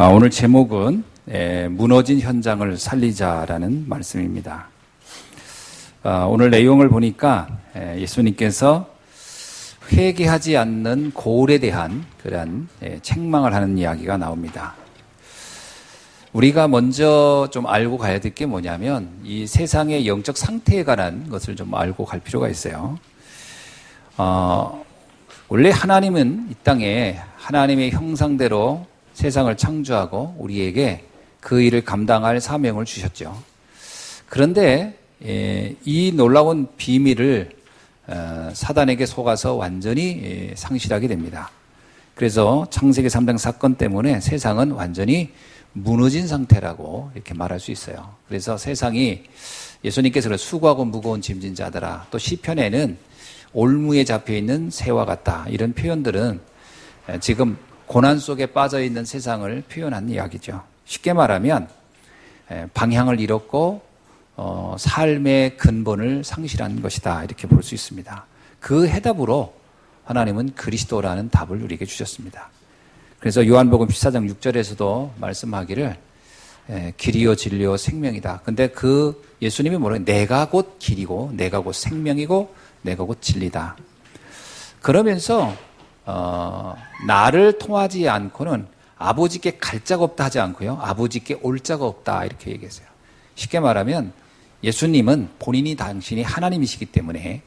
오늘 제목은 무너진 현장을 살리자라는 말씀입니다. 오늘 내용을 보니까 예수님께서 회개하지 않는 고울에 대한 그런 책망을 하는 이야기가 나옵니다. 우리가 먼저 좀 알고 가야 될 게 뭐냐면 이 세상의 영적 상태에 관한 것을 좀 알고 갈 필요가 있어요. 원래 하나님은 이 땅에 하나님의 형상대로 세상을 창조하고 우리에게 그 일을 감당할 사명을 주셨죠. 그런데 이 놀라운 비밀을 사단에게 속아서 완전히 상실하게 됩니다. 그래서 창세기 3장 사건 때문에 세상은 완전히 무너진 상태라고 이렇게 말할 수 있어요. 그래서 세상이 예수님께서 수고하고 무거운 짐진 자들아, 또 시편에는 올무에 잡혀있는 새와 같다, 이런 표현들은 지금 고난 속에 빠져있는 세상을 표현한 이야기죠. 쉽게 말하면 방향을 잃었고 삶의 근본을 상실한 것이다, 이렇게 볼 수 있습니다. 그 해답으로 하나님은 그리스도라는 답을 우리에게 주셨습니다. 그래서 요한복음 14장 6절에서도 말씀하기를 길이요 진리요 생명이다. 근데 그 예수님이 뭐라고, 내가 곧 길이고 내가 곧 생명이고 내가 곧 진리다. 그러면서 나를 통하지 않고는 아버지께 갈 자가 없다 하지 않고요, 아버지께 올 자가 없다, 이렇게 얘기했어요. 쉽게 말하면 예수님은 본인이 당신이 하나님이시기 때문에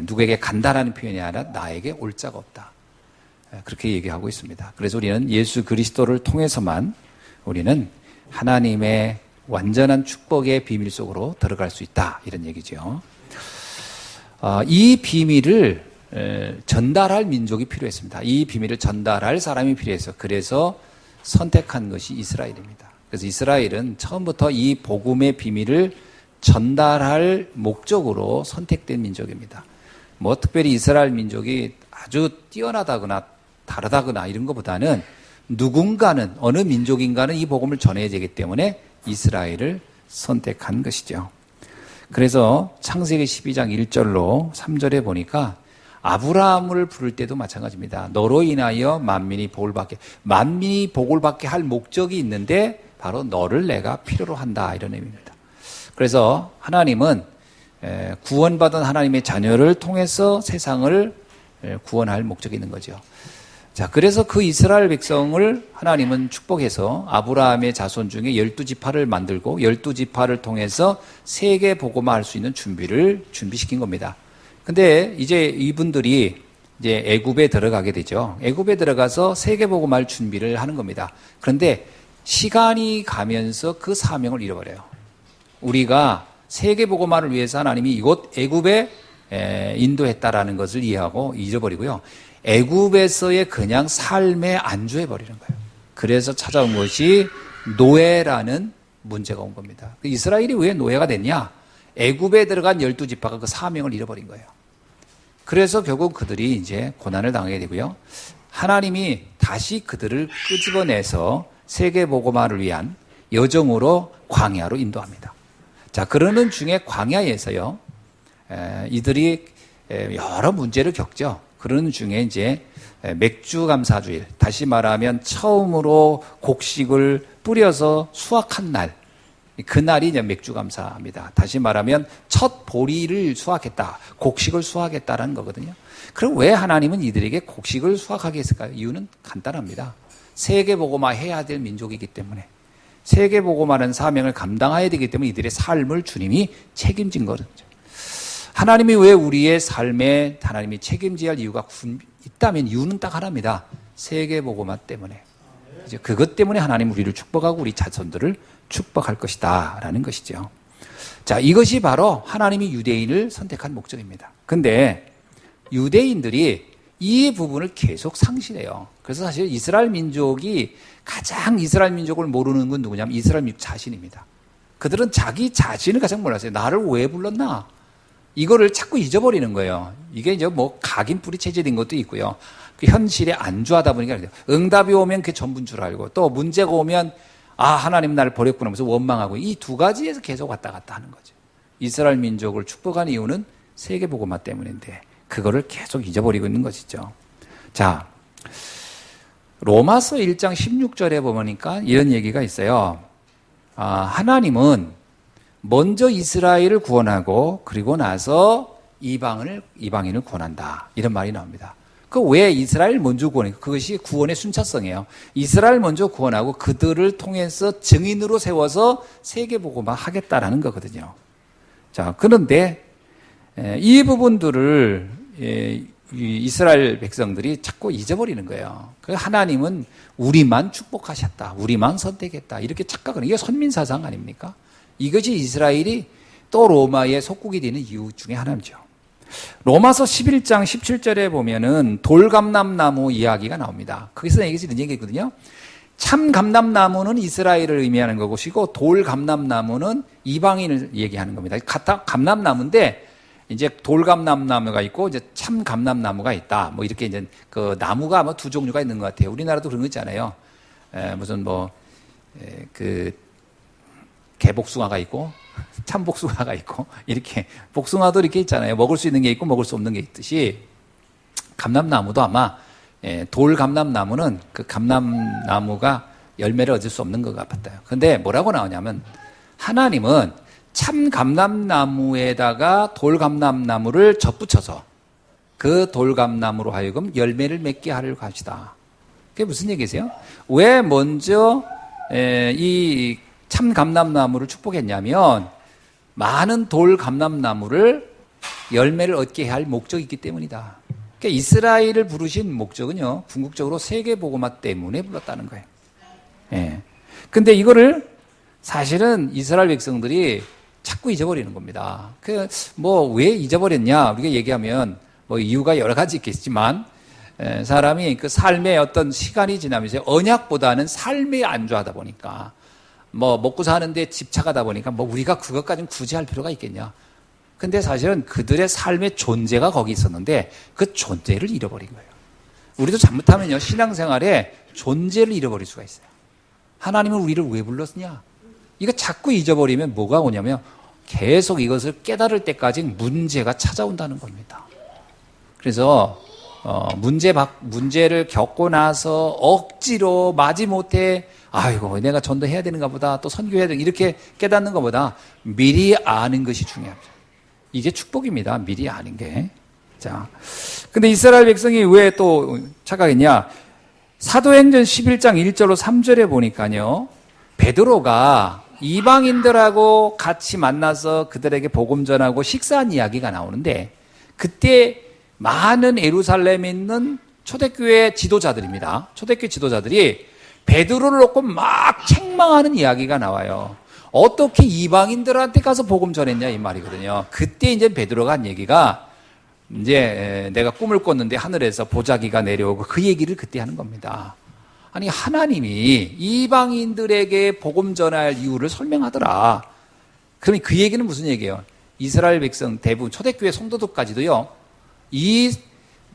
누구에게 간다라는 표현이 아니라 나에게 올 자가 없다, 그렇게 얘기하고 있습니다. 그래서 우리는 예수 그리스도를 통해서만 우리는 하나님의 완전한 축복의 비밀 속으로 들어갈 수 있다, 이런 얘기죠. 이 비밀을 전달할 민족이 필요했습니다. 이 비밀을 전달할 사람이 필요해서, 그래서 선택한 것이 이스라엘입니다. 그래서 이스라엘은 처음부터 이 복음의 비밀을 전달할 목적으로 선택된 민족입니다. 뭐 특별히 이스라엘 민족이 아주 뛰어나다거나 다르다거나 이런 것보다는 누군가는, 어느 민족인가는 이 복음을 전해야 되기 때문에 이스라엘을 선택한 것이죠. 그래서 창세기 12장 1절로 3절에 보니까 아브라함을 부를 때도 마찬가지입니다. 너로 인하여 만민이 복을 받게 할 목적이 있는데 바로 너를 내가 필요로 한다, 이런 의미입니다. 그래서 하나님은 구원받은 하나님의 자녀를 통해서 세상을 구원할 목적이 있는 거죠. 자, 그래서 그 이스라엘 백성을 하나님은 축복해서 아브라함의 자손 중에 12지파를 만들고 12지파를 통해서 세계 복음화할 수 있는 준비시킨 겁니다. 근데 이제 이분들이 이제 애굽에 들어가게 되죠. 애굽에 들어가서 세계 복음화할 준비를 하는 겁니다. 그런데 시간이 가면서 그 사명을 잃어버려요. 우리가 세계 복음화를 위해서 하나님이 이곳 애굽에 인도했다라는 것을 이해하고 잊어버리고요, 애굽에서의 그냥 삶에 안주해 버리는 거예요. 그래서 찾아온 것이 노예라는 문제가 온 겁니다. 이스라엘이 왜 노예가 됐냐? 애굽에 들어간 12지파가 그 사명을 잃어버린 거예요. 그래서 결국 그들이 이제 고난을 당하게 되고요, 하나님이 다시 그들을 끄집어내서 세계 복음화를 위한 여정으로 광야로 인도합니다. 자, 그러는 중에 광야에서요, 이들이 여러 문제를 겪죠. 그런 중에 이제 맥주감사주일, 다시 말하면 처음으로 곡식을 뿌려서 수확한 날, 그날이 이제 맥주감사입니다. 다시 말하면 첫 보리를 수확했다, 곡식을 수확했다라는 거거든요. 그럼 왜 하나님은 이들에게 곡식을 수확하게 했을까요? 이유는 간단합니다. 세계복음화 해야 될 민족이기 때문에, 세계복음화라는 사명을 감당해야 되기 때문에 이들의 삶을 주님이 책임진 거죠. 하나님이 왜 우리의 삶에 하나님이 책임져야 할 이유가 있다면 이유는 딱 하나입니다. 세계복음화 때문에. 이제 그것 때문에 하나님 우리를 축복하고 우리 자손들을 축복할 것이다, 라는 것이죠. 자, 이것이 바로 하나님이 유대인을 선택한 목적입니다. 근데 유대인들이 이 부분을 계속 상실해요. 그래서 사실 이스라엘 민족이 가장 이스라엘 민족을 모르는 건 누구냐면 이스라엘 민족 자신입니다. 그들은 자기 자신을 가장 몰랐어요. 나를 왜 불렀나? 이거를 자꾸 잊어버리는 거예요. 이게 이제 뭐 각인 뿌리 체제된 것도 있고요, 그 현실에 안주하다 보니까 응답이 오면 그게 전부인 줄 알고, 또 문제가 오면 하나님 나를 버렸구나 하면서 원망하고, 이 두 가지에서 계속 왔다 갔다 하는 거죠. 이스라엘 민족을 축복한 이유는 세계복음화 때문인데 그거를 계속 잊어버리고 있는 것이죠. 자, 로마서 1장 16절에 보니까 이런 얘기가 있어요. 하나님은 먼저 이스라엘을 구원하고 그리고 나서 이방인을 구원한다. 이런 말이 나옵니다. 그 왜 이스라엘 먼저 구원해요? 그것이 구원의 순차성이에요. 이스라엘 먼저 구원하고 그들을 통해서 증인으로 세워서 세계복음화 하겠다라는 거거든요. 자, 그런데 이 부분들을 이스라엘 백성들이 자꾸 잊어버리는 거예요. 하나님은 우리만 축복하셨다. 우리만 선택했다. 이렇게 착각하는 이게 선민사상 아닙니까? 이것이 이스라엘이 또 로마의 속국이 되는 이유 중에 하나죠. 로마서 11장 17절에 보면은 돌감람나무 이야기가 나옵니다. 거기서 이런 얘기거든요. 참 감람나무는 이스라엘을 의미하는 것이고 돌감람나무는 이방인을 얘기하는 겁니다. 같아 감람나무인데 이제 돌감람나무가 있고 이제 참 감람나무가 있다. 뭐 이렇게 이제 그 나무가 아마 두 종류가 있는 것 같아요. 우리나라도 그런 거 있잖아요. 무슨 그 개복숭아가 있고 참복숭아가 있고 이렇게 복숭아도 이렇게 있잖아요. 먹을 수 있는 게 있고 먹을 수 없는 게 있듯이 감람나무도 아마 돌감람나무는 그 감람나무가 열매를 얻을 수 없는 것 같아요. 근데 뭐라고 나오냐면 하나님은 참 감람나무에다가 돌감람나무를 접붙여서 그 돌감나무로 하여금 열매를 맺게 하려고 하시다. 그게 무슨 얘기세요? 왜 먼저 이 참 감람나무를 축복했냐면 많은 돌 감람나무를 열매를 얻게 할 목적이 있기 때문이다. 그러니까 이스라엘을 부르신 목적은요, 궁극적으로 세계복음화 때문에 불렀다는 거예요. 예. 근데 이거를 사실은 이스라엘 백성들이 자꾸 잊어버리는 겁니다. 왜 잊어버렸냐? 우리가 얘기하면 이유가 여러 가지 있겠지만, 사람이 그 삶의 어떤 시간이 지나면서 언약보다는 삶에 안주하다 보니까, 먹고 사는데 집착하다 보니까 우리가 그것까지는 굳이 할 필요가 있겠냐. 근데 사실은 그들의 삶의 존재가 거기 있었는데 그 존재를 잃어버린 거예요. 우리도 잘못하면요, 신앙생활에 존재를 잃어버릴 수가 있어요. 하나님은 우리를 왜 불렀냐? 이거 자꾸 잊어버리면 뭐가 오냐면 계속 이것을 깨달을 때까지 문제가 찾아온다는 겁니다. 그래서 문제를 겪고 나서 억지로 마지못해 아이고 내가 전도해야 되는가 보다 또 선교해야 되는가 이렇게 깨닫는 것보다 미리 아는 것이 중요합니다. 이게 축복입니다. 미리 아는 게. 자, 근데 이스라엘 백성이 왜 또 착각했냐? 사도행전 11장 1절로 3절에 보니까요, 베드로가 이방인들하고 같이 만나서 그들에게 복음 전하고 식사한 이야기가 나오는데 그때 많은 예루살렘에 있는 초대교회 지도자들입니다. 초대교회 지도자들이 베드로를 놓고 막 책망하는 이야기가 나와요. 어떻게 이방인들한테 가서 복음 전했냐 이 말이거든요. 그때 이제 베드로가 한 얘기가 이제 내가 꿈을 꿨는데 하늘에서 보자기가 내려오고 그 얘기를 그때 하는 겁니다. 아니 하나님이 이방인들에게 복음 전할 이유를 설명하더라. 그러면 그 얘기는 무슨 얘기예요? 이스라엘 백성 대부분 초대교회 성도들까지도요.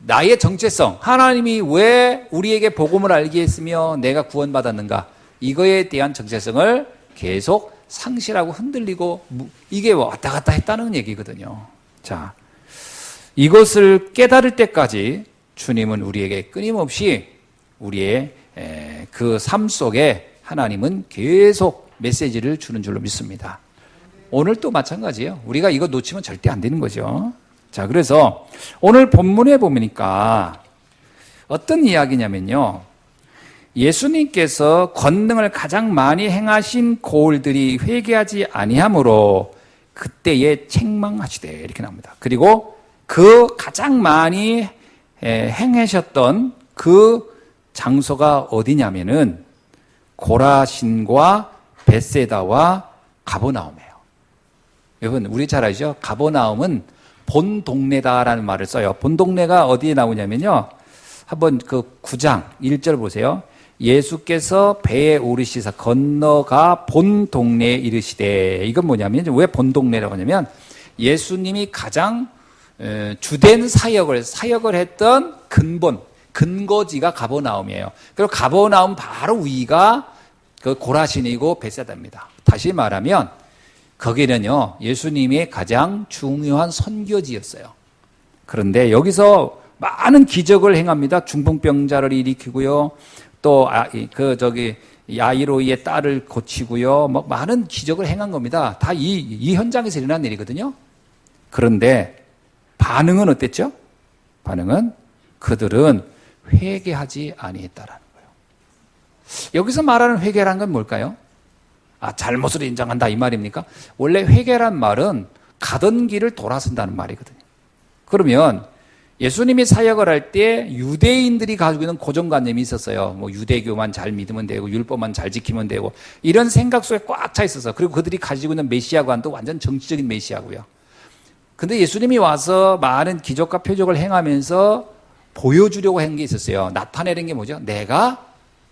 나의 정체성, 하나님이 왜 우리에게 복음을 알게 했으며 내가 구원받았는가, 이거에 대한 정체성을 계속 상실하고 흔들리고 이게 왔다 갔다 했다는 얘기거든요. 자, 이것을 깨달을 때까지 주님은 우리에게 끊임없이 우리의 그 삶 속에 하나님은 계속 메시지를 주는 줄로 믿습니다. 오늘 또 마찬가지예요. 우리가 이거 놓치면 절대 안 되는 거죠. 자, 그래서 오늘 본문에 보니까 어떤 이야기냐면요. 예수님께서 권능을 가장 많이 행하신 고을들이 회개하지 아니하므로 그때에 책망하시되 이렇게 나옵니다. 그리고 그 가장 많이 행하셨던 그 장소가 어디냐면은 고라신과 벳세다와 가버나움이에요. 여러분 우리 잘 아시죠? 가버나움은 본 동네다라는 말을 써요. 본 동네가 어디에 나오냐면요. 한번 그 9장 1절 보세요. 예수께서 배에 오르시사 건너가 본 동네에 이르시되. 이건 뭐냐면 왜 본 동네라고 하냐면 예수님이 가장 주된 사역을 했던 근거지가 가버나움이에요. 그리고 가버나움 바로 위가 그 고라신이고 벳세다입니다. 다시 말하면 거기는요, 예수님의 가장 중요한 선교지였어요. 그런데 여기서 많은 기적을 행합니다. 중풍병자를 일으키고요, 또 야이로의 딸을 고치고요. 뭐 많은 기적을 행한 겁니다. 다 이 현장에서 일어난 일이거든요. 그런데 반응은 어땠죠? 반응은 그들은 회개하지 아니했다라는 거예요. 여기서 말하는 회개란 건 뭘까요? 잘못을 인정한다 이 말입니까? 원래 회개란 말은 가던 길을 돌아선다는 말이거든요. 그러면 예수님이 사역을 할 때 유대인들이 가지고 있는 고정관념이 있었어요. 뭐 유대교만 잘 믿으면 되고 율법만 잘 지키면 되고 이런 생각 속에 꽉 차 있어서 그리고 그들이 가지고 있는 메시아관도 완전 정치적인 메시아고요. 근데 예수님이 와서 많은 기적과 표적을 행하면서 보여주려고 한 게 있었어요. 나타내는 게 뭐죠? 내가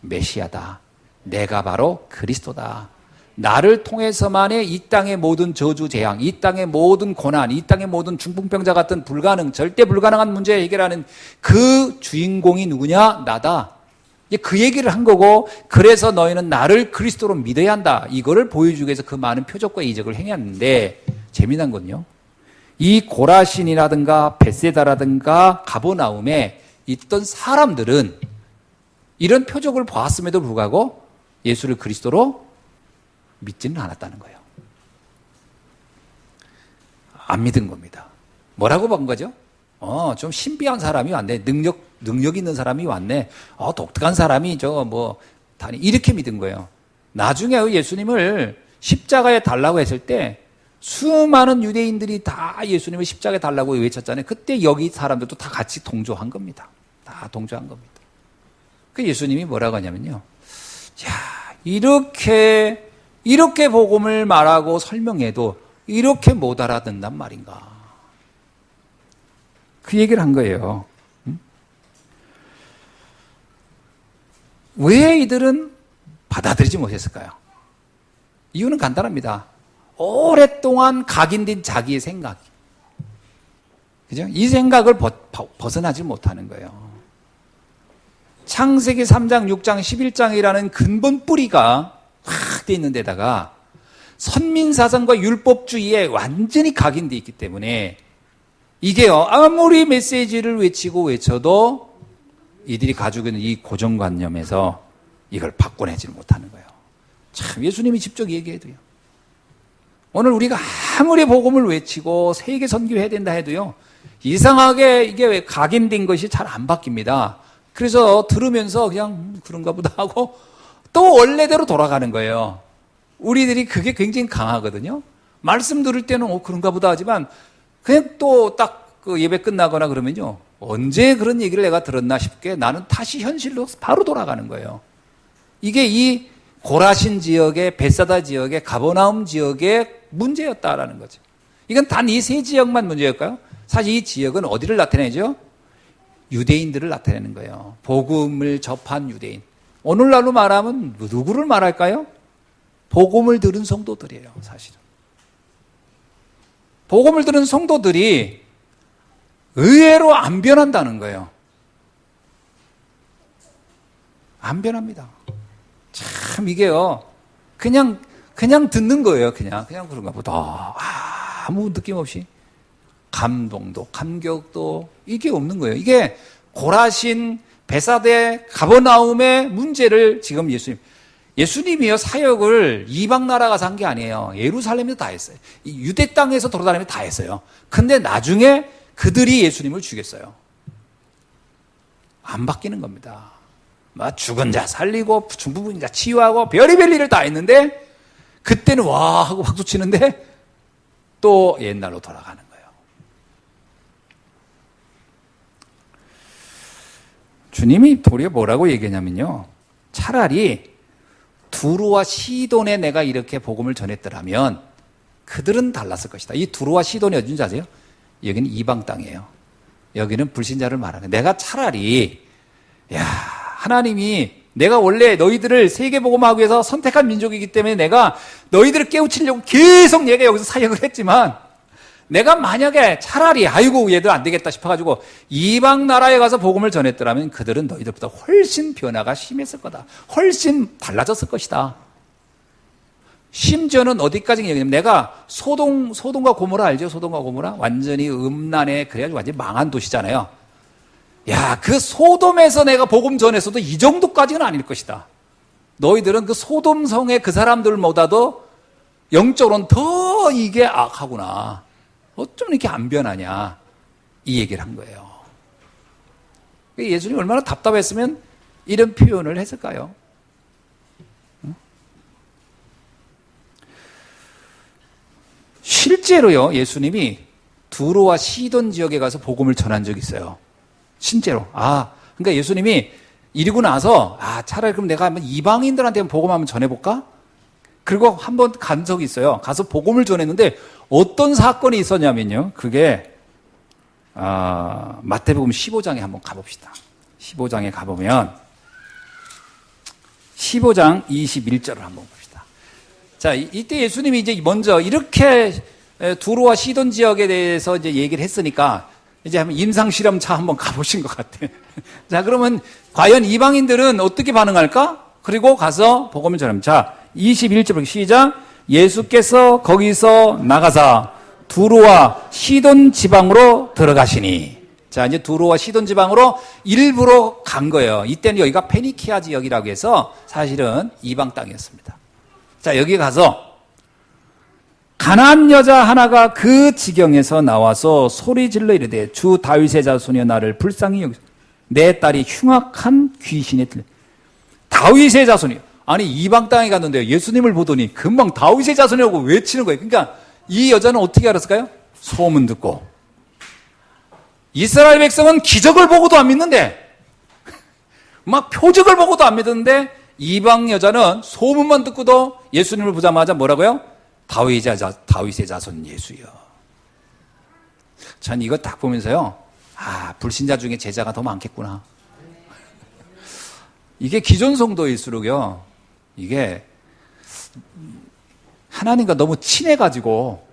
메시아다. 내가 바로 그리스도다. 나를 통해서만의 이 땅의 모든 저주 재앙, 이 땅의 모든 고난, 이 땅의 모든 중풍병자 같은 절대 불가능한 문제 해결하는 그 주인공이 누구냐? 나다. 그 얘기를 한 거고, 그래서 너희는 나를 그리스도로 믿어야 한다. 이거를 보여주기 위해서 그 많은 표적과 이적을 행했는데, 재미난 건요. 이 고라신이라든가 벳세다라든가 가버나움에 있던 사람들은 이런 표적을 보았음에도 불구하고 예수를 그리스도로 믿지는 않았다는 거예요. 안 믿은 겁니다. 뭐라고 본 거죠? 좀 신비한 사람이 왔네. 능력 있는 사람이 왔네. 독특한 사람이 이렇게 믿은 거예요. 나중에 예수님을 십자가에 달라고 했을 때 수많은 유대인들이 다 예수님을 십자가에 달라고 외쳤잖아요. 그때 여기 사람들도 다 같이 동조한 겁니다. 다 동조한 겁니다. 그 예수님이 뭐라고 하냐면요. 자, 이렇게 복음을 말하고 설명해도 이렇게 못 알아듣는단 말인가. 그 얘기를 한 거예요. 왜 이들은 받아들이지 못했을까요? 이유는 간단합니다. 오랫동안 각인된 자기의 생각. 그죠? 이 생각을 벗어나지 못하는 거예요. 창세기 3장, 6장, 11장이라는 근본 뿌리가 확 돼 있는 데다가 선민사상과 율법주의에 완전히 각인돼 있기 때문에 이게요, 아무리 메시지를 외쳐도 이들이 가지고 있는 이 고정관념에서 이걸 바꿔내지 못하는 거예요. 참, 예수님이 직접 얘기해도요. 오늘 우리가 아무리 복음을 외치고 세계 선교해야 된다 해도요, 이상하게 이게 왜 각인된 것이 잘 안 바뀝니다. 그래서 들으면서 그냥 그런가 보다 하고 또 원래대로 돌아가는 거예요. 우리들이 그게 굉장히 강하거든요. 말씀 들을 때는 그런가 보다 하지만 그냥 또 딱 그 예배 끝나거나 그러면요, 언제 그런 얘기를 내가 들었나 싶게 나는 다시 현실로 바로 돌아가는 거예요. 이게 이 고라신 지역의 벳사다 지역의 가버나움 지역의 문제였다라는 거죠. 이건 단 이 세 지역만 문제였을까요? 사실 이 지역은 어디를 나타내죠? 유대인들을 나타내는 거예요. 복음을 접한 유대인. 오늘날로 말하면 누구를 말할까요? 복음을 들은 성도들이에요, 사실은. 복음을 들은 성도들이 의외로 안 변한다는 거예요. 안 변합니다. 참 이게요, 그냥 듣는 거예요. 그냥 그런가 보다. 아무 느낌 없이. 감동도, 감격도, 이게 없는 거예요. 이게 고라신, 벳사다, 가버나움의 문제를 지금 예수님이요, 사역을 이방 나라 가서 한 게 아니에요. 예루살렘에서 다 했어요. 유대 땅에서 돌아다니면서 다 했어요. 근데 나중에 그들이 예수님을 죽였어요. 안 바뀌는 겁니다. 죽은 자 살리고, 중풍병 자 치유하고, 별의별 일을 다 했는데, 그때는 와 하고 박수 치는데, 또 옛날로 돌아가는 거예요. 주님이 도리어 뭐라고 얘기하냐면요, 차라리 두로와 시돈에 내가 이렇게 복음을 전했더라면 그들은 달랐을 것이다. 이 두로와 시돈이 어딘지 아세요? 여기는 이방 땅이에요. 여기는 불신자를 말하는 거예요. 내가 차라리 하나님이 내가 원래 너희들을 세계복음하기 위해서 선택한 민족이기 때문에 내가 너희들을 깨우치려고 계속 내가 여기서 사역을 했지만, 내가 만약에 차라리 얘들 안 되겠다 싶어가지고 이방 나라에 가서 복음을 전했더라면 그들은 너희들보다 훨씬 변화가 심했을 거다. 훨씬 달라졌을 것이다. 심지어는 어디까지 얘기냐면, 내가 소돔과 고모라 알죠? 소돔과 고모라? 완전히 음란에, 그래가지고 완전히 망한 도시잖아요. 야, 그 소돔에서 내가 복음 전했어도 이 정도까지는 아닐 것이다. 너희들은 그 소돔성의 그 사람들보다도 영적으로는 더 이게 악하구나. 어쩜 이렇게 안 변하냐. 이 얘기를 한 거예요. 예수님이 얼마나 답답했으면 이런 표현을 했을까요? 실제로요, 예수님이 두로와 시돈 지역에 가서 복음을 전한 적이 있어요. 실제로. 그러니까 예수님이 이러고 나서, 차라리 그럼 내가 한번 이방인들한테 복음 한번 전해볼까? 그리고 한번 간 적이 있어요. 가서 복음을 전했는데 어떤 사건이 있었냐면요. 그게, 마태복음 15장에 한번 가봅시다. 15장에 가보면, 15장 21절을 한번 봅시다. 자, 이때 예수님이 이제 먼저 이렇게 두로와 시돈 지역에 대해서 이제 얘기를 했으니까 이제 한번 임상실험차 한번 가보신 것 같아요. 자, 그러면 과연 이방인들은 어떻게 반응할까? 그리고 가서 복음을 전합니다. 자, 21절 시작. 예수께서 거기서 나가사 두로와 시돈 지방으로 들어가시니. 자, 이제 두로와 시돈 지방으로 일부러 간 거예요. 이때는 여기가 페니키아 지역이라고 해서 사실은 이방 땅이었습니다. 자, 여기 가서 가나안 여자 하나가 그 지경에서 나와서 소리 질러 이르되 주 다윗의 자손이여 나를 불쌍히 여기소. 내 딸이 흉악한 귀신에 들려. 다윗의 자손이요. 아니, 이방 땅에 갔는데요. 예수님을 보더니 금방 다윗의 자손이라고 외치는 거예요. 그러니까 이 여자는 어떻게 알았을까요? 소문 듣고. 이스라엘 백성은 기적을 보고도 안 믿는데, 막 표적을 보고도 안 믿는데, 이방 여자는 소문만 듣고도 예수님을 보자마자 뭐라고요? 다윗의 자손 예수여. 전 이거 딱 보면서요, 불신자 중에 제자가 더 많겠구나. 이게 기존 성도일수록요, 이게 하나님과 너무 친해가지고,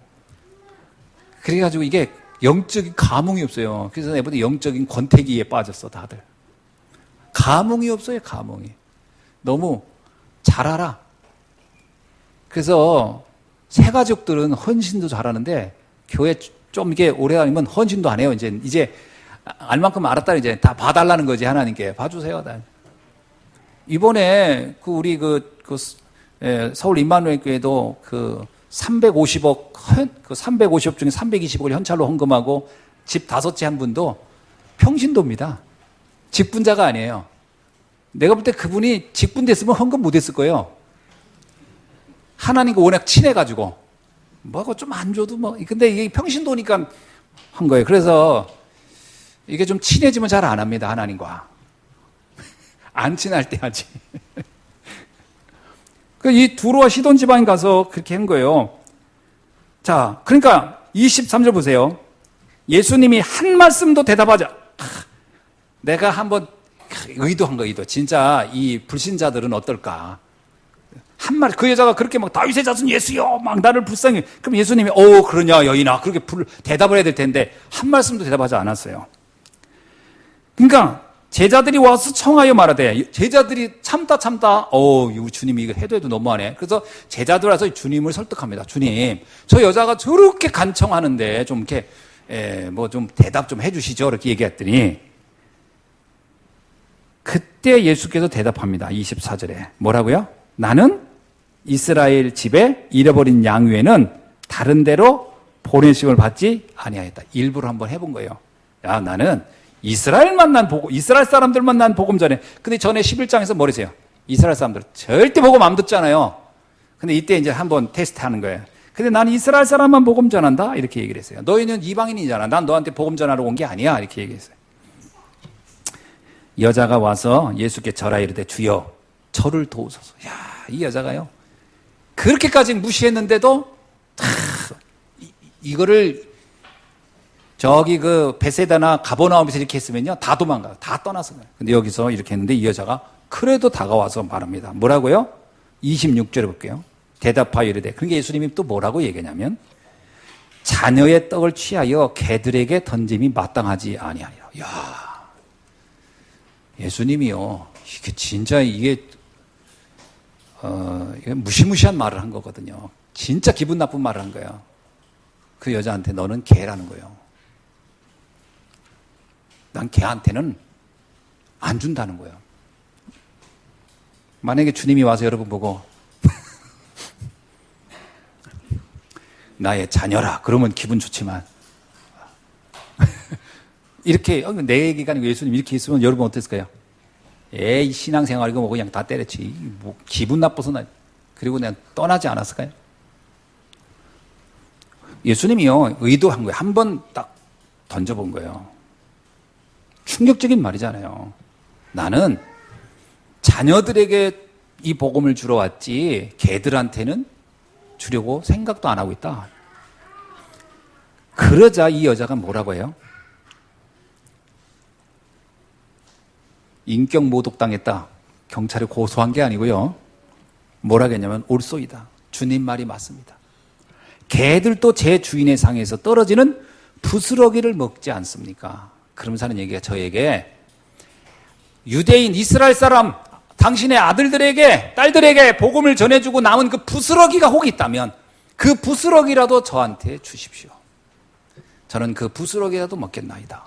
그래가지고 이게 영적인 감흥이 없어요. 그래서 내보다 영적인 권태기에 빠졌어, 다들. 감흥이 없어요, 감흥이. 너무 잘 알아. 그래서 새 가족들은 헌신도 잘하는데 교회 좀 이게 오래 다니면 헌신도 안 해요. 이제 알 만큼 알았다 이제 다 봐달라는 거지, 하나님께. 봐주세요. 이번에 우리 서울 임마누엘 교회도 350억 350억 중에 320억을 현찰로 헌금하고 집 5채 한 분도 평신도입니다. 직분자가 아니에요. 내가 볼 때 그분이 직분 됐으면 헌금 못 했을 거예요. 하나님과 워낙 친해가지고 뭐가 좀 안 줘도 근데 이게 평신도니까 한 거예요. 그래서 이게 좀 친해지면 잘 안 합니다, 하나님과. 안 친할 때 하지. 이 두로와 시돈 지방에 가서 그렇게 한 거예요. 자, 그러니까 23절 보세요. 예수님이 한 말씀도 대답하자. 내가 한번 의도한 거, 의도. 진짜 이 불신자들은 어떨까? 한 말, 그 여자가 그렇게 막 다윗의 자손 예수여, 막 나를 불쌍히. 그럼 예수님이, 그러냐, 여인아. 그렇게 대답을 해야 될 텐데, 한 말씀도 대답하지 않았어요. 그러니까, 제자들이 와서 청하여 말하되, 제자들이 참다, 주님이 이거 해도 너무하네. 그래서 제자들 와서 주님을 설득합니다. 주님, 저 여자가 저렇게 간청하는데, 좀 이렇게, 좀 대답 좀 해주시죠. 이렇게 얘기했더니, 그때 예수께서 대답합니다. 24절에. 뭐라고요? 나는 이스라엘 집에 잃어버린 양 외에는 다른 데로 보내심을 받지 아니하였다. 일부러 한번 해본 거예요. 야, 나는 이스라엘 사람들만 난 복음 전해. 근데 전에 11장에서 뭐랬어요? 이스라엘 사람들 절대 복음 안 듣잖아요. 근데 이때 이제 한번 테스트 하는 거예요. 근데 나는 이스라엘 사람만 복음 전한다? 이렇게 얘기를 했어요. 너희는 이방인이잖아. 난 너한테 복음 전하러 온 게 아니야. 이렇게 얘기했어요. 여자가 와서 예수께 절하 이르되 주여 저를 도우소서. 야, 이 여자가요. 그렇게까지 무시했는데도 이거를 저기 베세다나 가버나움에서 이렇게 했으면요. 다 도망가요. 다 떠났어요. 근데 여기서 이렇게 했는데 이 여자가 그래도 다가와서 말합니다. 뭐라고요? 26절에 볼게요. 대답하여 이르되. 그러니까 예수님이 또 뭐라고 얘기하냐면 자녀의 떡을 취하여 개들에게 던짐이 마땅하지 아니하리라. 야, 예수님이요. 이게 진짜 이게 무시무시한 말을 한 거거든요. 진짜 기분 나쁜 말을 한 거예요. 그 여자한테 너는 개라는 거예요. 난 걔한테는 안 준다는 거예요. 만약에 주님이 와서 여러분 보고 나의 자녀라 그러면 기분 좋지만 이렇게 내 얘기가 아니고 예수님 이렇게 있으면 여러분 어땠을까요? 에이 신앙생활 이거 뭐 그냥 다 때렸지. 뭐 기분 나빠서 나 그리고 내가 떠나지 않았을까요? 예수님이요 의도한 거예요. 한 번 딱 던져본 거예요. 충격적인 말이잖아요. 나는 자녀들에게 이 복음을 주러 왔지 걔들한테는 주려고 생각도 안 하고 있다. 그러자 이 여자가 뭐라고 해요? 인격 모독당했다. 경찰에 고소한 게 아니고요. 뭐라고 했냐면 옳소이다. 주님 말이 맞습니다. 개들도 제 주인의 상에서 떨어지는 부스러기를 먹지 않습니까? 그러면서 하는 얘기가 저에게 유대인 이스라엘 사람 당신의 아들들에게 딸들에게 복음을 전해주고 남은 그 부스러기가 혹 있다면 그 부스러기라도 저한테 주십시오. 저는 그 부스러기라도 먹겠나이다.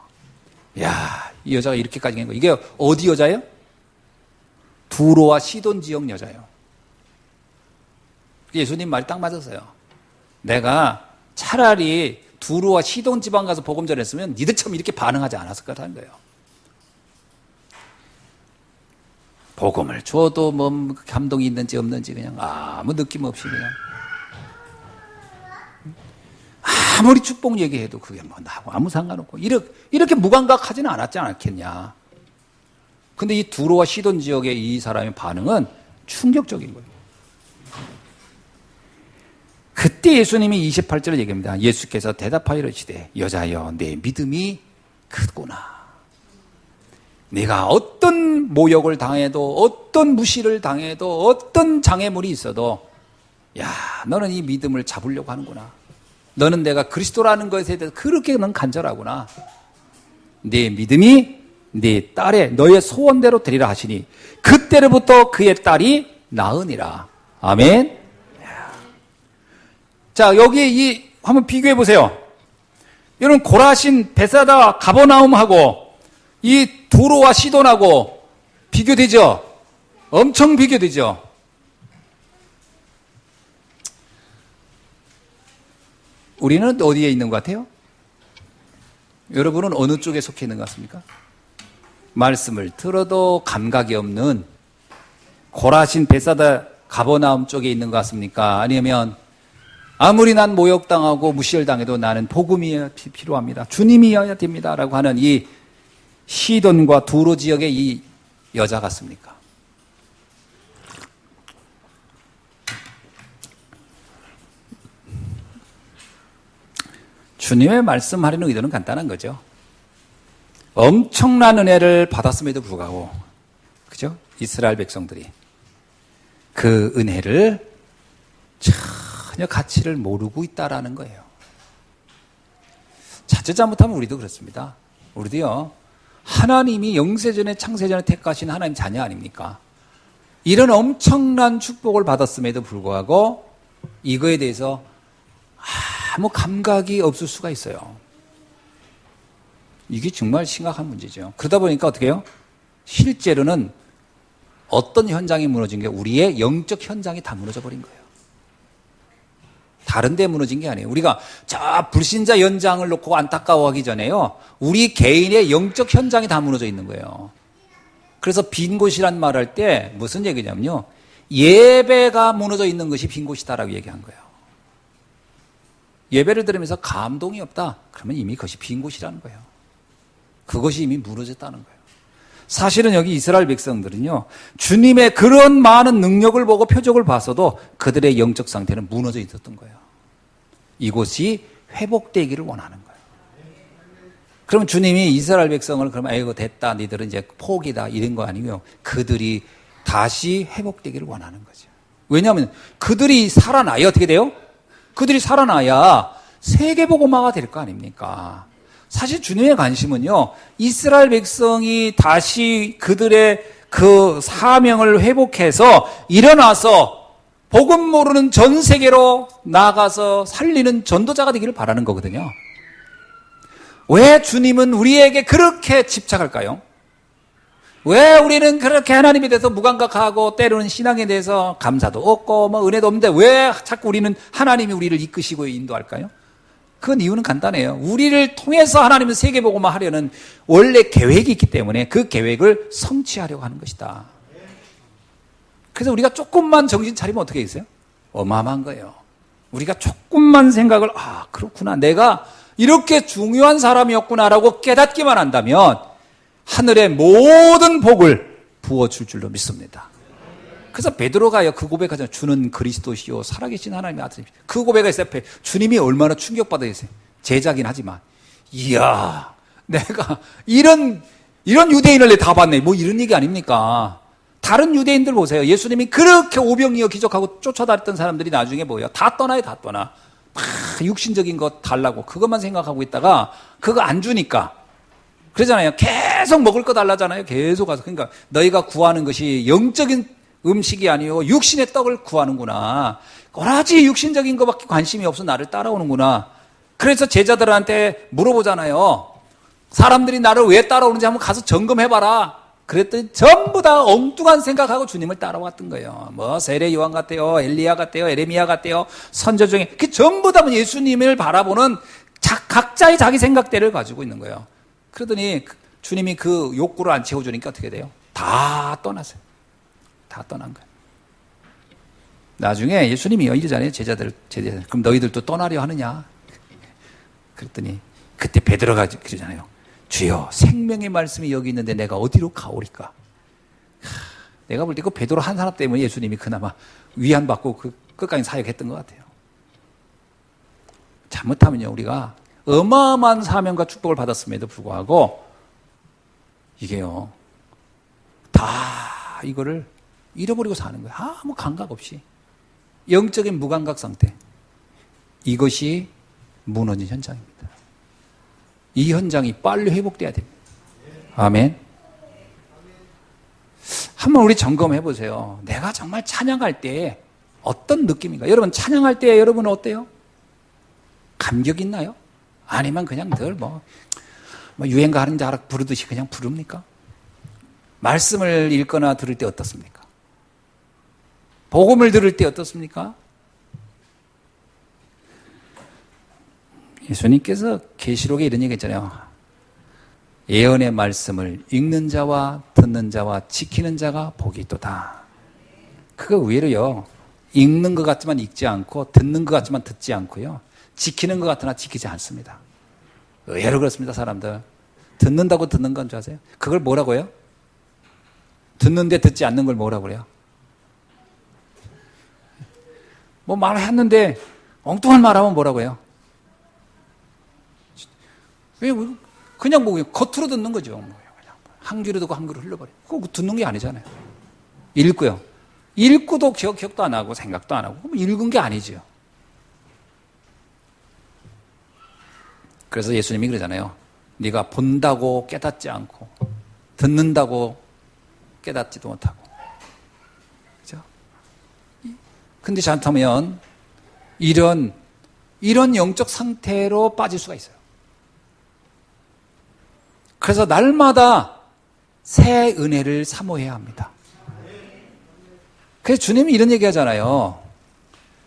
이야, 이 여자가 이렇게까지 한 거예요. 이게 어디 여자예요? 두로와 시돈 지역 여자예요. 예수님 말이 딱 맞았어요. 내가 차라리 두로와 시돈 지방 가서 복음 전했으면 니들처럼 이렇게 반응하지 않았을 거라는 거예요. 복음을 줘도 뭐 감동이 있는지 없는지 그냥 아무 느낌 없이 그냥 아무리 축복 얘기해도 그게 뭐 나하고 아무 상관없고 이렇게 무감각하지는 않았지 않겠냐. 근데 이 두로와 시돈 지역의 이 사람의 반응은 충격적인 거예요. 그때 예수님이 28절을 얘기합니다. 예수께서 대답하여 이르시되 여자여 내 믿음이 크구나. 내가 어떤 모욕을 당해도 어떤 무시를 당해도 어떤 장애물이 있어도 야 너는 이 믿음을 잡으려고 하는구나. 너는 내가 그리스도라는 것에 대해서 그렇게 넌 간절하구나. 내 믿음이 네 딸의 너의 소원대로 되리라 하시니 그때로부터 그의 딸이 나으니라. 아멘. 자 여기 한번 비교해 보세요. 여러분 고라신 베사다 가버나움하고 이 두로와 시돈하고 비교되죠? 엄청 비교되죠? 우리는 어디에 있는 것 같아요? 여러분은 어느 쪽에 속해 있는 것 같습니까? 말씀을 들어도 감각이 없는 고라신 베사다 가버나움 쪽에 있는 것 같습니까? 아니면 아무리 난 모욕당하고 무시를 당해도 나는 복음이 필요합니다. 주님이어야 됩니다. 라고 하는 이 시돈과 두로 지역의 이 여자 같습니까? 주님의 말씀하려는 의도는 간단한 거죠. 엄청난 은혜를 받았음에도 불구하고, 그죠? 이스라엘 백성들이 그 은혜를 전혀 가치를 모르고 있다라는 거예요. 자칫 잘못하면 우리도 그렇습니다. 우리도요, 하나님이 영세전에 창세전에 택하신 하나님 자녀 아닙니까? 이런 엄청난 축복을 받았음에도 불구하고 이거에 대해서 아무 감각이 없을 수가 있어요. 이게 정말 심각한 문제죠. 그러다 보니까 어떻게 해요? 실제로는 어떤 현장이 무너진 게 우리의 영적 현장이 다 무너져 버린 거예요. 다른 데 무너진 게 아니에요. 우리가 저 불신자 연장을 놓고 안타까워하기 전에요. 우리 개인의 영적 현장이 다 무너져 있는 거예요. 그래서 빈 곳이란 말할 때 무슨 얘기냐면요. 예배가 무너져 있는 것이 빈 곳이다라고 얘기한 거예요. 예배를 들으면서 감동이 없다. 그러면 이미 그것이 빈 곳이라는 거예요. 그것이 이미 무너졌다는 거예요. 사실은 여기 이스라엘 백성들은요. 주님의 그런 많은 능력을 보고 표적을 봤어도 그들의 영적 상태는 무너져 있었던 거예요. 이곳이 회복되기를 원하는 거예요. 그러면 주님이 이스라엘 백성을 그러면 아이고 됐다. 니들은 이제 포기다. 이런 거 아니고요. 그들이 다시 회복되기를 원하는 거죠. 왜냐하면 그들이 살아나야 어떻게 돼요? 그들이 살아나야 세계복음화가 될 거 아닙니까? 사실 주님의 관심은요, 이스라엘 백성이 다시 그들의 그 사명을 회복해서 일어나서 복음 모르는 전 세계로 나가서 살리는 전도자가 되기를 바라는 거거든요. 왜 주님은 우리에게 그렇게 집착할까요? 왜 우리는 그렇게 하나님에 대해서 무감각하고 때로는 신앙에 대해서 감사도 없고 뭐 은혜도 없는데 왜 자꾸 우리는 하나님이 우리를 이끄시고 인도할까요? 그 이유는 간단해요. 우리를 통해서 하나님은 세계복음화 하려는 원래 계획이 있기 때문에 그 계획을 성취하려고 하는 것이다. 그래서 우리가 조금만 정신 차리면 어떻게 있어요? 어마어마한 거예요. 우리가 조금만 생각을 그렇구나, 내가 이렇게 중요한 사람이었구나라고 깨닫기만 한다면 하늘의 모든 복을 부어줄 줄로 믿습니다. 그래서 베드로가요, 그 고백하잖아요. 주는 그리스도시요 살아계신 하나님의 아들입니다. 그 고백에서 주님이 얼마나 충격받으셨어요. 제자긴 하지만 이야, 내가 이런 유대인을 내 다 봤네, 뭐 이런 얘기 아닙니까? 다른 유대인들 보세요. 예수님이 그렇게 오병이어 기적하고 쫓아다녔던 사람들이 나중에 뭐예요? 다 떠나요, 다 떠나. 다 육신적인 것 달라고 그것만 생각하고 있다가 그거 안 주니까 그러잖아요. 계속 먹을 거 달라잖아요. 계속 가서. 그러니까 너희가 구하는 것이 영적인 음식이 아니고 육신의 떡을 구하는구나. 오라지 육신적인 것밖에 관심이 없어 나를 따라오는구나. 그래서 제자들한테 물어보잖아요. 사람들이 나를 왜 따라오는지 한번 가서 점검해봐라. 그랬더니 전부 다 엉뚱한 생각하고 주님을 따라왔던 거예요. 뭐 세례 요한 같대요, 엘리야 같대요, 에레미야 같대요, 선조 중에 그 전부 다 예수님을 바라보는 각자의 자기 생각대를 가지고 있는 거예요. 그러더니 주님이 그 욕구를 안 채워주니까 어떻게 돼요? 다 떠나세요. 다 떠난 거예요. 나중에 예수님이 이러잖아요. 제자들. 그럼 너희들도 떠나려 하느냐? 그랬더니 그때 베드로가 그러잖아요. 주여, 생명의 말씀이 여기 있는데 내가 어디로 가오리까? 내가 볼 때 그 베드로 한 사람 때문에 예수님이 그나마 위안받고 그 끝까지 사역했던 것 같아요. 잘못하면요, 우리가 어마어마한 사명과 축복을 받았음에도 불구하고 이게요, 다 이거를 잃어버리고 사는 거예요. 아무 감각 없이. 영적인 무감각 상태. 이것이 무너진 현장입니다. 이 현장이 빨리 회복돼야 됩니다. 아멘. 한번 우리 점검해 보세요. 내가 정말 찬양할 때 어떤 느낌인가? 여러분, 찬양할 때 여러분은 어때요? 감격 있나요? 아니면 그냥 늘 뭐 유행가 하는 줄 알아 부르듯이 그냥 부릅니까? 말씀을 읽거나 들을 때 어떻습니까? 복음을 들을 때 어떻습니까? 예수님께서 계시록에 이런 얘기 했잖아요. 예언의 말씀을 읽는 자와 듣는 자와 지키는 자가 복이 있도다. 그거 의외로요, 읽는 것 같지만 읽지 않고 듣는 것 같지만 듣지 않고요, 지키는 것 같으나 지키지 않습니다. 의외로 그렇습니다. 사람들 듣는다고 듣는 건 줄 아세요? 그걸 뭐라고 해요? 듣는데 듣지 않는 걸 뭐라고 그래요? 뭐 말했는데 엉뚱한 말하면 뭐라고 해요? 왜 그냥 뭐 겉으로 듣는 거죠. 그냥 한 귀로 듣고 한 귀로 흘려버려. 그거 듣는 게 아니잖아요. 읽고요. 읽고도 기억도 안 하고 생각도 안 하고 그럼 읽은 게 아니죠. 그래서 예수님이 그러잖아요. 네가 본다고 깨닫지 않고 듣는다고 깨닫지도 못하고. 그죠? 근데 잘못하면 이런 영적 상태로 빠질 수가 있어요. 그래서 날마다 새 은혜를 사모해야 합니다. 그래서 주님이 이런 얘기 하잖아요.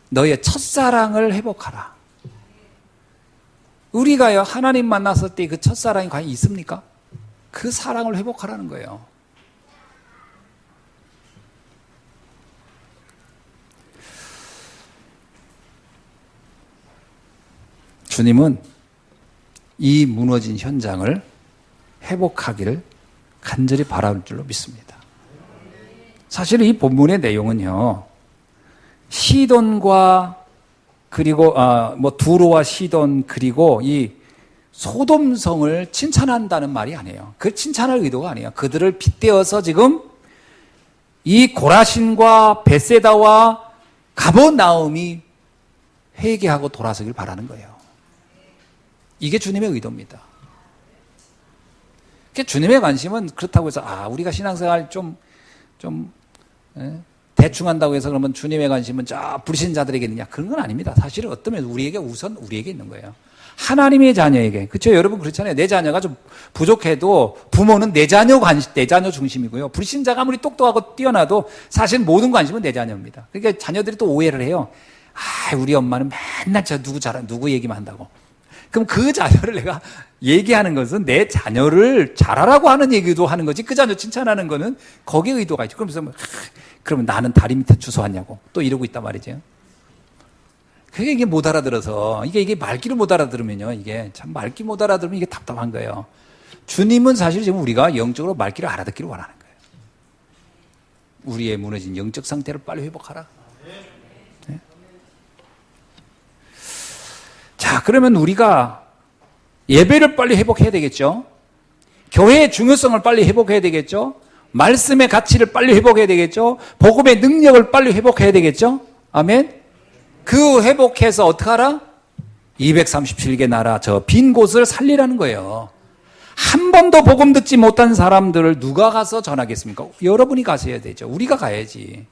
너의 첫사랑을 회복하라. 우리가요, 하나님 만났을 때 그 첫사랑이 과연 있습니까? 그 사랑을 회복하라는 거예요. 주님은 이 무너진 현장을 회복하기를 간절히 바라는 줄로 믿습니다. 사실 이 본문의 내용은요, 시돈과 그리고 두로와 시돈 그리고 이 소돔성을 칭찬한다는 말이 아니에요. 그 칭찬할 의도가 아니에요. 그들을 빗대어서 지금 이 고라신과 베세다와 가버나움이 회개하고 돌아서길 바라는 거예요. 이게 주님의 의도입니다. 주님의 관심은 그렇다고 해서 우리가 신앙생활 좀 대충 한다고 해서 그러면 주님의 관심은 저 불신자들에게 있느냐, 그런 건 아닙니다. 사실은 어떤 면에서 우리에게 우선 우리에게 있는 거예요. 하나님의 자녀에게. 그렇죠? 여러분 그렇잖아요. 내 자녀가 좀 부족해도 부모는 내 자녀 중심이고요. 불신자가 아무리 똑똑하고 뛰어나도 사실 모든 관심은 내 자녀입니다. 그러니까 자녀들이 또 오해를 해요. 우리 엄마는 맨날 누구 얘기만 한다고. 그럼 그 자녀를 내가 얘기하는 것은 내 자녀를 잘하라고 하는 얘기도 하는 거지, 그 자녀 칭찬하는 거는 거기에 의도가 있죠. 그러면서 그러면 나는 다리 밑에 주워왔냐고 또 이러고 있단 말이죠. 그게 이게 못 알아들어서, 이게 말귀를 못 알아들으면요, 이게 참 말귀 못 알아들으면 이게 답답한 거예요. 주님은 사실 지금 우리가 영적으로 말귀를 알아듣기를 원하는 거예요. 우리의 무너진 영적 상태를 빨리 회복하라. 네? 자, 그러면 우리가 예배를 빨리 회복해야 되겠죠. 교회의 중요성을 빨리 회복해야 되겠죠. 말씀의 가치를 빨리 회복해야 되겠죠. 복음의 능력을 빨리 회복해야 되겠죠. 아멘. 그 회복해서 어떻게 하라? 237개 나라 저 빈 곳을 살리라는 거예요. 한 번도 복음 듣지 못한 사람들을 누가 가서 전하겠습니까? 여러분이 가셔야 되죠. 우리가 가야지.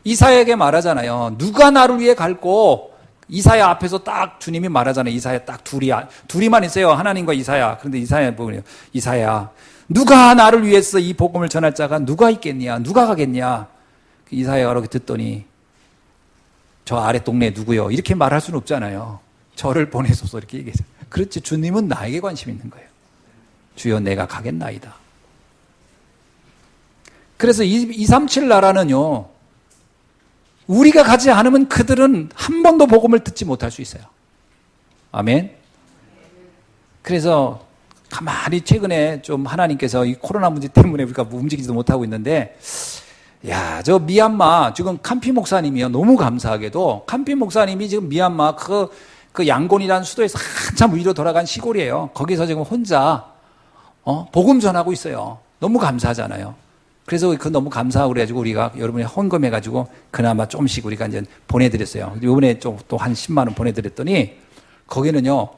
이사야에게 말하잖아요. 누가 나를 위해 갈고, 이사야 앞에서 딱 주님이 말하잖아요. 이사야 딱 둘이만 있어요. 하나님과 이사야. 그런데 이사야 보면, 이사야, 누가 나를 위해서 이 복음을 전할 자가 누가 있겠냐? 누가 가겠냐? 이사야가 그렇게 듣더니, 저 아래 동네 누구요? 이렇게 말할 수는 없잖아요. 저를 보내소서 이렇게 얘기해서. 그렇지, 주님은 나에게 관심 있는 거예요. 주여 내가 가겠나이다. 그래서 237 나라는요, 우리가 가지 않으면 그들은 한 번도 복음을 듣지 못할 수 있어요. 아멘. 그래서 가만히 최근에 좀 하나님께서 이 코로나 문제 때문에 우리가 움직이지도 못하고 있는데, 야, 저 미얀마 지금 캄피 목사님이요, 너무 감사하게도 캄피 목사님이 지금 미얀마 그 양곤이라는 수도에서 한참 위로 돌아간 시골이에요. 거기서 지금 혼자 복음 전하고 있어요. 너무 감사하잖아요. 그래서 그 너무 감사하고 그래가지고 우리가 여러분이 헌금해가지고 그나마 조금씩 우리가 이제 보내드렸어요. 이번에 좀 또 한 10만 원 보내드렸더니 거기는요,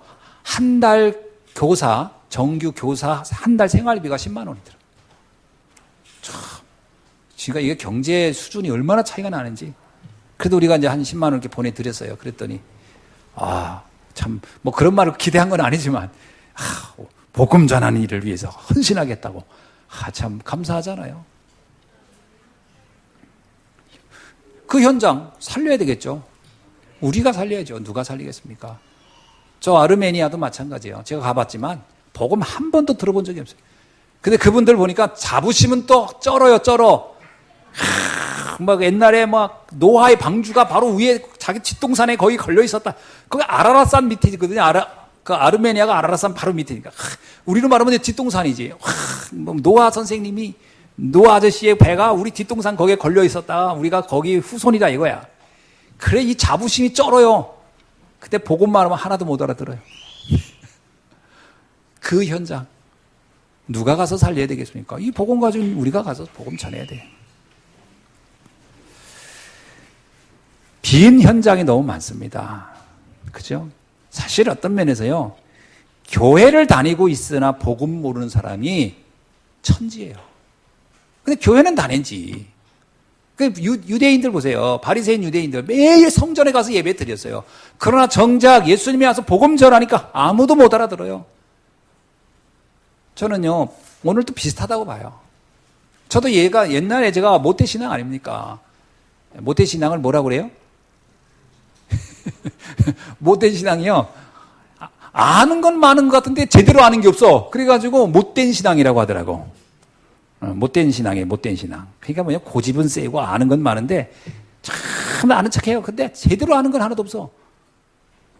한 달 교사, 정규 교사 한 달 생활비가 10만 원이더라고요. 참, 지금 이게 경제 수준이 얼마나 차이가 나는지. 그래도 우리가 이제 한 10만 원 이렇게 보내드렸어요. 그랬더니, 참, 뭐 그런 말을 기대한 건 아니지만, 복음 전하는 일을 위해서 헌신하겠다고. 참 감사하잖아요. 그 현장 살려야 되겠죠. 우리가 살려야죠. 누가 살리겠습니까? 저 아르메니아도 마찬가지예요. 제가 가봤지만 복음 한 번도 들어본 적이 없어요. 근데 그분들 보니까 자부심은 또 쩔어. 막 옛날에 막 노아의 방주가 바로 위에 자기 뒷동산에 거의 걸려 있었다. 거기 아라라산 밑이거든요. 그 아르메니아가 아라라산 바로 밑이니까. 우리로 말하면 뒷동산이지. 뭐 노아 선생님이, 노아 아저씨의 배가 우리 뒷동산 거기에 걸려 있었다. 우리가 거기 후손이다 이거야. 그래, 이 자부심이 쩔어요. 그때 복음만 하면 하나도 못 알아들어요. 그 현장 누가 가서 살려야 되겠습니까? 이 복음 가지고 우리가 가서 복음 전해야 돼요. 빈 현장이 너무 많습니다. 그죠? 사실 어떤 면에서요, 교회를 다니고 있으나 복음 모르는 사람이 천지예요. 근데 교회는 다니지. 유대인들 보세요. 바리새인 유대인들 매일 성전에 가서 예배 드렸어요. 그러나 정작 예수님이 와서 복음 전하니까 아무도 못 알아들어요. 저는요, 오늘도 비슷하다고 봐요. 저도 옛날에 제가 모태신앙 아닙니까? 모태신앙을 뭐라고 그래요? 모태신앙이요, 아는 건 많은 것 같은데 제대로 아는 게 없어. 그래가지고 못된 신앙이라고 하더라고. 못된 신앙이에요, 못된 신앙. 그러니까 뭐냐, 고집은 세고 아는 건 많은데 참 아는 척해요. 근데 제대로 아는 건 하나도 없어.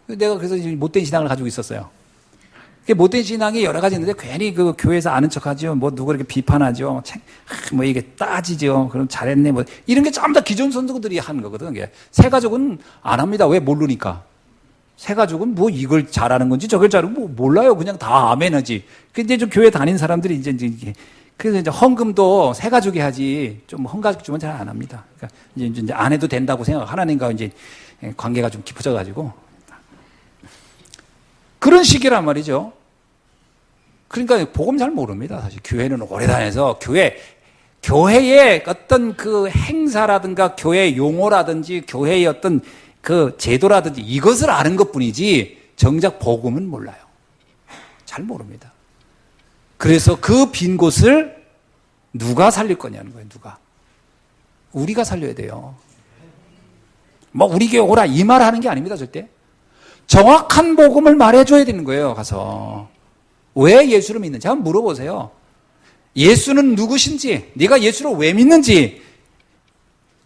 내가 그래서 못된 신앙을 가지고 있었어요. 못된 신앙이 여러 가지 있는데 괜히 그 교회에서 아는 척하죠. 뭐 누구 이렇게 비판하죠. 뭐 이게 따지죠. 그럼 잘했네. 뭐 이런 게 전부 다 기존 선수들이 하는 거거든. 새 가족은 안 합니다. 왜? 모르니까. 새 가족은 뭐 이걸 잘하는 건지 저걸 잘하는 뭐 몰라요. 그냥 다 아멘하지. 근데 좀 교회 다닌 사람들이 이제 그래서 이제 헌금도 새 가족이 하지, 좀 헌가족 주면 잘 안 합니다. 그러니까 이제 안 해도 된다고 생각. 하나님과 이제 관계가 좀 깊어져 가지고 그런 식이란 말이죠. 그러니까 복음 잘 모릅니다. 사실 교회는 오래 다녀서 교회의 어떤 그 행사라든가 교회 용어라든지 교회의 어떤 그 제도라든지 이것을 아는 것뿐이지 정작 복음은 몰라요. 잘 모릅니다. 그래서 그 빈 곳을 누가 살릴 거냐는 거예요. 누가. 우리가 살려야 돼요. 뭐 우리 교회 오라 이 말 하는 게 아닙니다. 절대. 정확한 복음을 말해줘야 되는 거예요. 가서. 왜 예수를 믿는지 한번 물어보세요. 예수는 누구신지, 네가 예수를 왜 믿는지,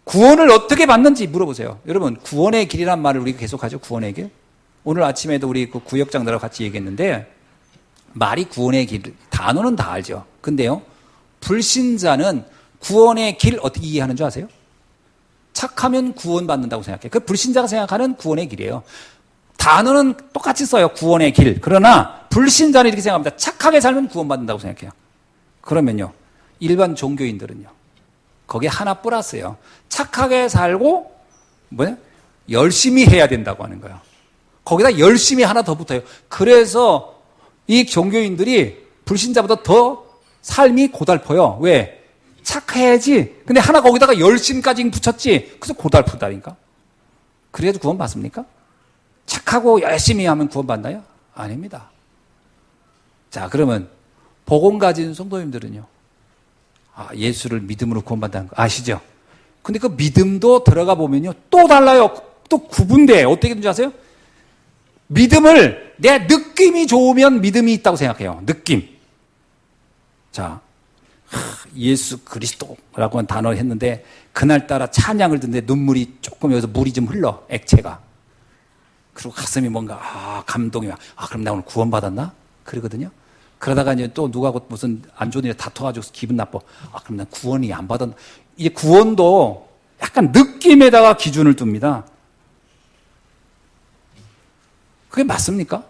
구원을 어떻게 받는지 물어보세요. 여러분, 구원의 길이란 말을 우리가 계속하죠. 구원의 길. 오늘 아침에도 우리 그 구역장들하고 같이 얘기했는데 말이 구원의 길, 단어는 다 알죠. 근데요, 불신자는 구원의 길 어떻게 이해하는 줄 아세요? 착하면 구원받는다고 생각해요. 그 불신자가 생각하는 구원의 길이에요. 단어는 똑같이 써요. 구원의 길. 그러나 불신자는 이렇게 생각합니다. 착하게 살면 구원받는다고 생각해요. 그러면요, 일반 종교인들은요, 거기에 하나 플러스예요. 착하게 살고 열심히 해야 된다고 하는 거예요. 거기다 열심히 하나 더 붙어요. 그래서 이 종교인들이 불신자보다 더 삶이 고달퍼요. 왜? 착해야지. 근데 하나 거기다가 열심까지 붙였지. 그래서 고달프다니까. 그래도 구원 받습니까? 착하고 열심히 하면 구원 받나요? 아닙니다. 자, 그러면 복음 가진 성도님들은요, 예수를 믿음으로 구원받는다는 거 아시죠? 근데 그 믿음도 들어가 보면요, 또 달라요. 또 구분돼. 어떻게 되는지 아세요? 믿음을 내 느낌이 좋으면 믿음이 있다고 생각해요. 느낌. 자, 예수 그리스도라고 하는 단어를 했는데 그날따라 찬양을 듣는데 눈물이 조금 여기서 물이 좀 흘러. 액체가. 그리고 가슴이 뭔가 감동이 와. 그럼 나 오늘 구원받았나? 그러거든요. 그러다가 이제 또 누가 무슨 안 좋은 일에 다퉈가지고 기분 나빠. 그럼 난 구원이 안 받았나? 이제 구원도 약간 느낌에다가 기준을 둡니다. 그게 맞습니까?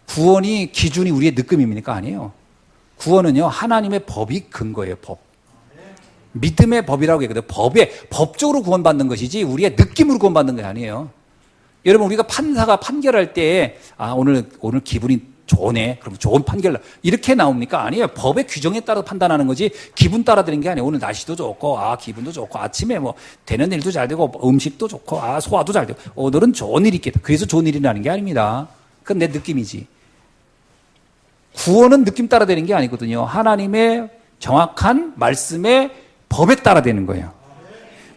구원이 기준이 우리의 느낌입니까? 아니에요. 구원은요, 하나님의 법이 근거예요, 법. 믿음의 법이라고 얘기해요. 법적으로 구원받는 것이지 우리의 느낌으로 구원받는 게 아니에요. 여러분, 우리가 판사가 판결할 때, 오늘 기분이 좋네. 그럼 좋은 판결. 이렇게 나옵니까? 아니에요. 법의 규정에 따라 판단하는 거지, 기분 따라 되는 게 아니에요. 오늘 날씨도 좋고, 기분도 좋고, 아침에 되는 일도 잘 되고, 음식도 좋고, 소화도 잘 되고, 오늘은 좋은 일이 있겠다. 그래서 좋은 일이라는 게 아닙니다. 그건 내 느낌이지. 구원은 느낌 따라 되는 게 아니거든요. 하나님의 정확한 말씀의 법에 따라 되는 거예요.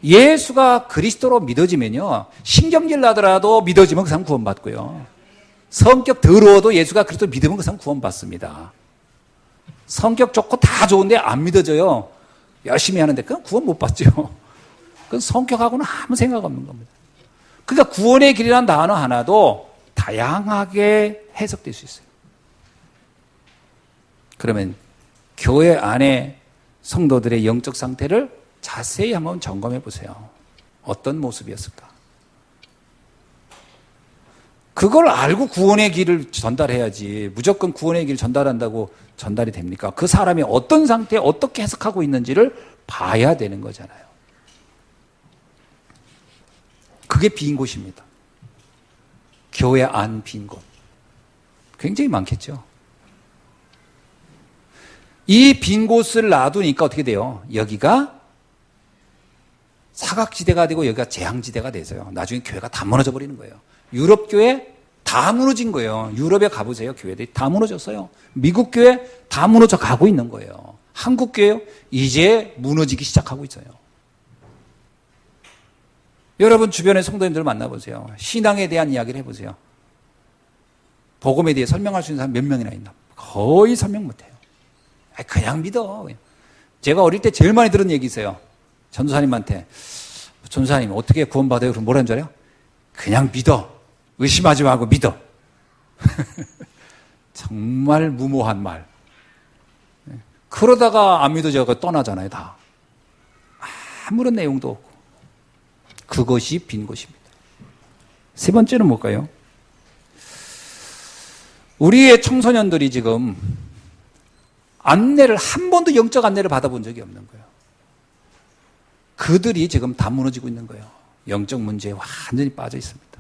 예수가 그리스도로 믿어지면요, 신경질 나더라도 믿어지면 그 사람 구원받고요. 성격 더러워도 예수가 그리스도 믿으면 그 사람 구원받습니다. 성격 좋고 다 좋은데 안 믿어져요. 열심히 하는데 그건 구원 못 받죠. 그건 성격하고는 아무 생각 없는 겁니다. 그러니까 구원의 길이라는 단어 하나도 다양하게 해석될 수 있어요. 그러면 교회 안에 성도들의 영적 상태를 자세히 한번 점검해 보세요. 어떤 모습이었을까? 그걸 알고 구원의 길을 전달해야지. 무조건 구원의 길을 전달한다고 전달이 됩니까? 그 사람이 어떤 상태에 어떻게 해석하고 있는지를 봐야 되는 거잖아요. 그게 빈 곳입니다. 교회 안 빈 곳. 굉장히 많겠죠. 이 빈 곳을 놔두니까 어떻게 돼요? 여기가 사각지대가 되고 여기가 재앙지대가 돼서요. 나중에 교회가 다 무너져 버리는 거예요. 유럽 교회 다 무너진 거예요. 유럽에 가보세요. 교회들이 다 무너졌어요. 미국 교회 다 무너져 가고 있는 거예요. 한국 교회요? 이제 무너지기 시작하고 있어요. 여러분 주변의 성도님들 만나보세요. 신앙에 대한 이야기를 해보세요. 복음에 대해 설명할 수 있는 사람 몇 명이나 있나? 거의 설명 못해요. 그냥 믿어. 제가 어릴 때 제일 많이 들은 얘기 있어요. 전도사님한테, 전도사님 어떻게 구원받아요? 그럼 뭐라는 줄 알아요? 그냥 믿어. 의심하지 말고 믿어. 정말 무모한 말. 그러다가 안 믿어져서 떠나잖아요, 다. 아무런 내용도 없고. 그것이 빈 곳입니다. 세 번째는 뭘까요? 우리의 청소년들이 지금 안내를, 한 번도 영적 안내를 받아본 적이 없는 거예요. 그들이 지금 다 무너지고 있는 거예요. 영적 문제에 완전히 빠져 있습니다.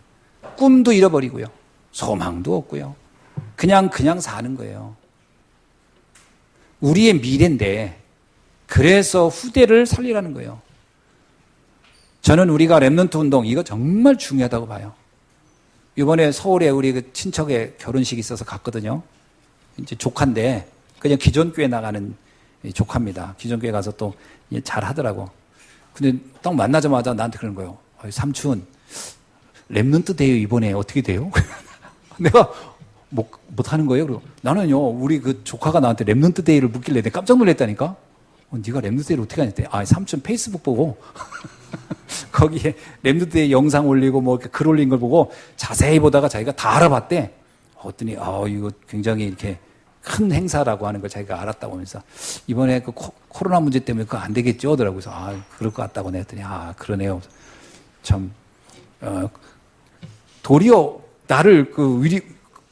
꿈도 잃어버리고요. 소망도 없고요. 그냥 사는 거예요. 우리의 미래인데, 그래서 후대를 살리라는 거예요. 저는 우리가 렘넌트 운동, 이거 정말 중요하다고 봐요. 이번에 서울에 우리 그 친척의 결혼식이 있어서 갔거든요. 이제 조카인데 그냥 기존 교회 나가는 조카입니다. 기존 교회 가서 또 잘 하더라고. 근데 딱 만나자마자 나한테 그러는 거예요. 삼촌, 랩넌트 대회 이번에 어떻게 돼요? 내가 못하는 거예요. 그리고 나는요, 우리 그 조카가 나한테 랩넌트 데이를 묻길래 내가 깜짝 놀랐다니까? 네가 랩넌트 데이를 어떻게 하냐? 삼촌 페이스북 보고, 거기에 랩넌트 데이 영상 올리고 뭐 글 올린 걸 보고 자세히 보다가 자기가 다 알아봤대. 어더니, 이거 굉장히 이렇게 큰 행사라고 하는 걸 자기가 알았다고 하면서, 이번에 그 코로나 문제 때문에 그거 안 되겠죠? 하더라고요. 그래서, 그럴 것 같다고 했더니, 그러네요. 참, 도리어 나를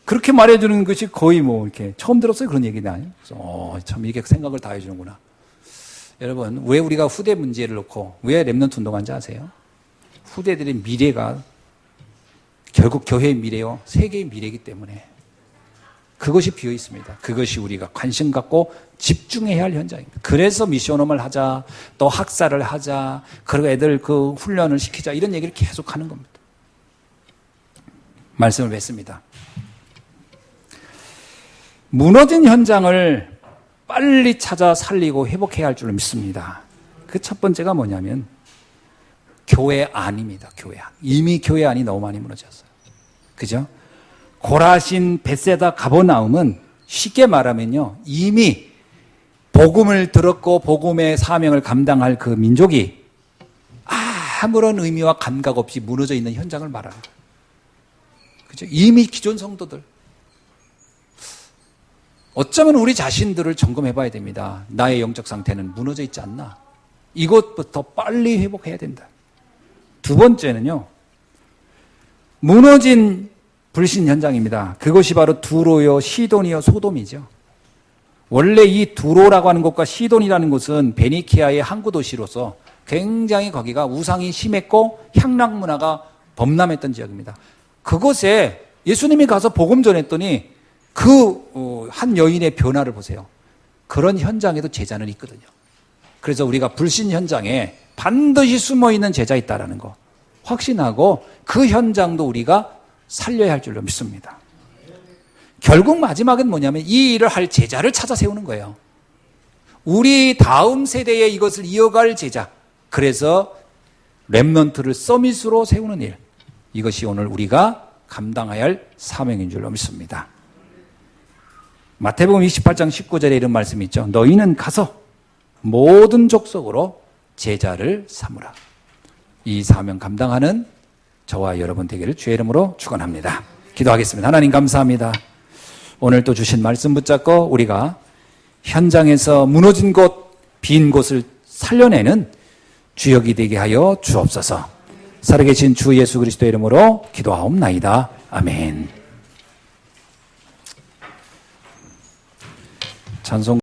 그렇게 말해주는 것이 거의 뭐 이렇게 처음 들었어요. 그런 얘기는. 그래서 참 이게 생각을 다 해주는구나. 여러분, 왜 우리가 후대 문제를 놓고 왜 랩넌트 운동하는지 아세요? 후대들의 미래가 결국 교회의 미래요, 세계의 미래이기 때문에 그것이 비어 있습니다. 그것이 우리가 관심 갖고 집중해야 할 현장입니다. 그래서 미션홈을 하자, 또 학사를 하자, 그리고 애들 그 훈련을 시키자, 이런 얘기를 계속 하는 겁니다. 말씀을 맺습니다. 무너진 현장을 빨리 찾아 살리고 회복해야 할 줄 믿습니다. 그 첫 번째가 뭐냐면 교회 안입니다. 교회 안. 이미 교회 안이 너무 많이 무너졌어요. 그죠? 고라신, 벳세다, 가버나움은 쉽게 말하면요, 이미 복음을 들었고 복음의 사명을 감당할 그 민족이 아무런 의미와 감각 없이 무너져 있는 현장을 말하는 거예요. 그죠? 이미 기존 성도들. 어쩌면 우리 자신들을 점검해 봐야 됩니다. 나의 영적 상태는 무너져 있지 않나? 이것부터 빨리 회복해야 된다. 두 번째는요, 무너진 불신 현장입니다. 그것이 바로 두로요, 시돈이요, 소돔이죠. 원래 이 두로라고 하는 곳과 시돈이라는 곳은 베니키아의 항구 도시로서 굉장히 거기가 우상이 심했고 향락 문화가 범람했던 지역입니다. 그곳에 예수님이 가서 복음 전했더니 한 여인의 변화를 보세요. 그런 현장에도 제자는 있거든요. 그래서 우리가 불신 현장에 반드시 숨어있는 제자 있다라는 거 확신하고 그 현장도 우리가 살려야 할 줄로 믿습니다. 결국 마지막은 뭐냐면 이 일을 할 제자를 찾아 세우는 거예요. 우리 다음 세대에 이것을 이어갈 제자. 그래서 렘넌트를 서밋으로 세우는 일. 이것이 오늘 우리가 감당해야 할 사명인 줄로 믿습니다. 마태복음 28장 19절에 이런 말씀이 있죠. 너희는 가서 모든 족속으로 제자를 삼으라. 이 사명 감당하는 저와 여러분 되기를 주의 이름으로 축원합니다. 기도하겠습니다. 하나님 감사합니다. 오늘 또 주신 말씀 붙잡고 우리가 현장에서 무너진 곳, 빈 곳을 살려내는 주역이 되게 하여 주옵소서. 살아계신 주 예수 그리스도의 이름으로 기도하옵나이다. 아멘. 찬송